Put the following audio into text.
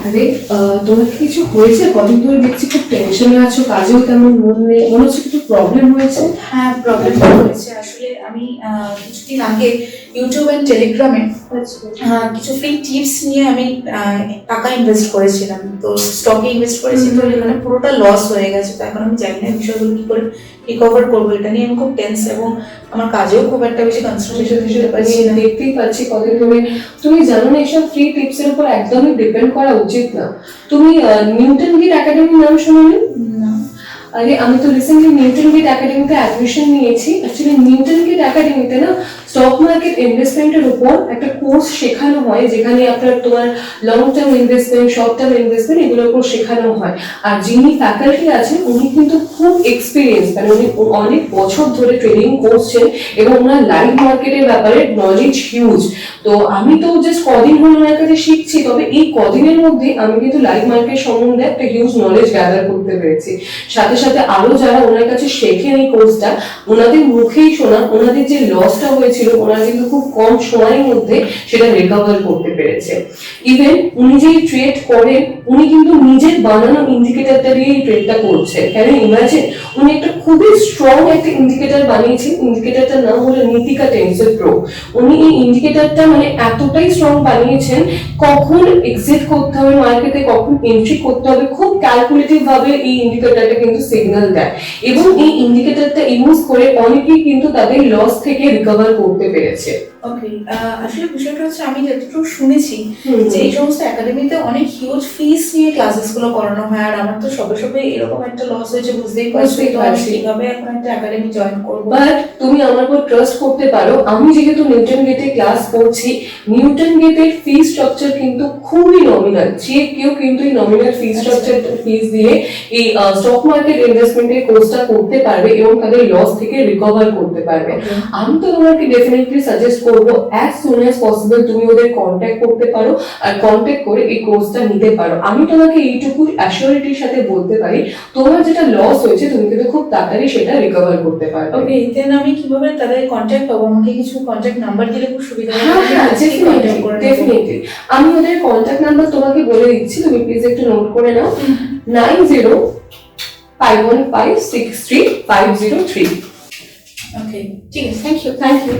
আরে তোমার কি কিছু হয়েছে? কদিন ধরে দেখছি খুব টেনশনে আছো, কাজেও তেমন মন নেই, মনে হচ্ছে কিছু প্রবলেম হয়েছে। হ্যাঁ, প্রবলেম হয়েছে আসলে। আমি কিছুদিন আগে ইউটিউব এন্ড টেলিগ্রামে কিছু ফ্রি টিপস নিয়ে আমি টাকা ইনভেস্ট করেছিলাম। তো স্টকে ইনভেস্ট করেছি, তো এখানে পুরোটা লস হয়ে গেছে। তো এখন আমি জানি না বিষয়গুলো কি করে রিকভার করবো। এটা নিয়ে আমি খুব টেন্স, এবং আমার কাজেও খুব একটা বেশি কনসেন্ট্রেশন দিতে পারছি না। দেখতেই পাচ্ছি কদিন ধরে। তুমি জানো না, এইসব ফ্রি টিপস এর উপর একদমই ডিপেন্ড করা উচিত না। তুমি নিউটন গেট একাডেমির নাম শোনোনি? না। আরে আমি তো রিসেন্টলি নিউটন গেট একাডেমিতে অ্যাডমিশন নিয়েছি। অ্যাকচুয়ালি নিউটন গেট একাডেমিতে না স্টক মার্কেট ইনভেস্টমেন্টের উপর একটা কোর্স শেখানো হয়, যেখানে আপনার তোমার long term investment, short term investment এগুলোর উপর শেখানো হয়। আর যিনি ফ্যাকাল্টি আছেন উনি কিন্তু খুব এক্সপিরিয়েন্স, মানে উনি অনেক বছর ধরে ট্রেনিং করছেন এবং ওনার লাইভ মার্কেটের ব্যাপারে নলেজ হিউজ। তো আমি তো জাস্ট কদিন হলো ওনার কাছে শিখছি, তবে এই কদিনের মধ্যে আমি কিন্তু লাইভ মার্কেট সম্বন্ধে একটা হিউজ নলেজ গ্যাদার করতে পেরেছি। সাথে সাথে আরো যারা ওনার কাছে শেখেন এই কোর্সটা, ওনাদের মুখেই শোনা ওনাদের যে লসটা হয়েছিল ওনারা কিন্তু খুব কম সময়ের মধ্যে সেটা রিকভার করতে পেরেছে। ইভেন উনি যে ট্রেড করেন, উনি কিন্তু নিজের বানানো ইন্ডিকেটরটা দিয়ে এই ট্রেডটা করছে। কেন ইমাজিন, উনি একটা খুবই স্ট্রং একটা ইন্ডিকেটর বানিয়েছেন। ইন্ডিকেটরটার নাম হলো নীতিকা টেন্সর প্রো। উনি এই ইন্ডিকেটরটা মানে এতটাই স্ট্রং বানিয়েছেন, কখন এক্সিট করতে হবে মার্কেটে, কখন এন্ট্রি করতে হবে, খুব ক্যালকুলেটিভ ভাবে এই ইন্ডিকেটরটা কিন্তু সিগন্যাল দেয়। এবং এই ইন্ডিকেটরটা ইউজ করে অনেকেই কিন্তু তাদের লস থেকে রিকভার করতে পেরেছে। ওকে, আসলে বিষয়টা হচ্ছে আমি যতটুকু শুনেছি যে এই সমস্ত একাডেমিতে অনেক হিউজ ফিস নিয়ে ক্লাসেস গুলো করানো হয়। আর আমার তো সবে সবে এরকম একটা লস হয়েছে, বুঝতেই পারছি। তো আমি কিভাবে এখন একটা একাডেমি জয়েন করবো? বাট তুমি আমার উপর ট্রাস্ট করতে পারো। আমি যেহেতু নিউটন গেটে ক্লাস করছি, নিউটন গেটের ফি স্ট্রাকচার কিন্তু খুবই নমিনাল। যে কেউ কিন্তু এই নমিনাল ফি স্ট্রাকচার ফিস দিয়ে এই স্টক মার্কেট ইনভেস্টমেন্টের কোর্সটা করতে পারবে এবং তাদের লস থেকে রিকভার করতে পারবে। আমি তো তোমাকে ডেফিনেটলি সাজেস্ট করবো অ্যাজ সুন অ্যাজ পসিবল তুমি ওদের কন্ট্যাক্ট করতে পারো আর কন্ট্যাক্ট করে এই কোর্সটা নিতে পারো। আমি তোমাকে এইটুকু অ্যাসিওরিটির সাথে বলতে পারি, তোমার যেটা লস হয়েছে তুমি কিন্তু খুব তাড়াতাড়ি সেটা রিকভার করতে পারবে। ওকে, দেন আমি কিভাবে তাদের কন্ট্যাক্ট পাবো? আমাকে কিছু কন্ট্যাক্ট নাম্বার দিলে খুব সুবিধা হবে। হ্যাঁ, ডেফিনেটলি আমি ওদের কন্ট্যাক্ট নাম্বার তোমাকে বলে দিচ্ছি, তুমি প্লিজ একটু নোট করে নাও। 9051563503। ওকে, ঠিক আছে, থ্যাংক ইউ।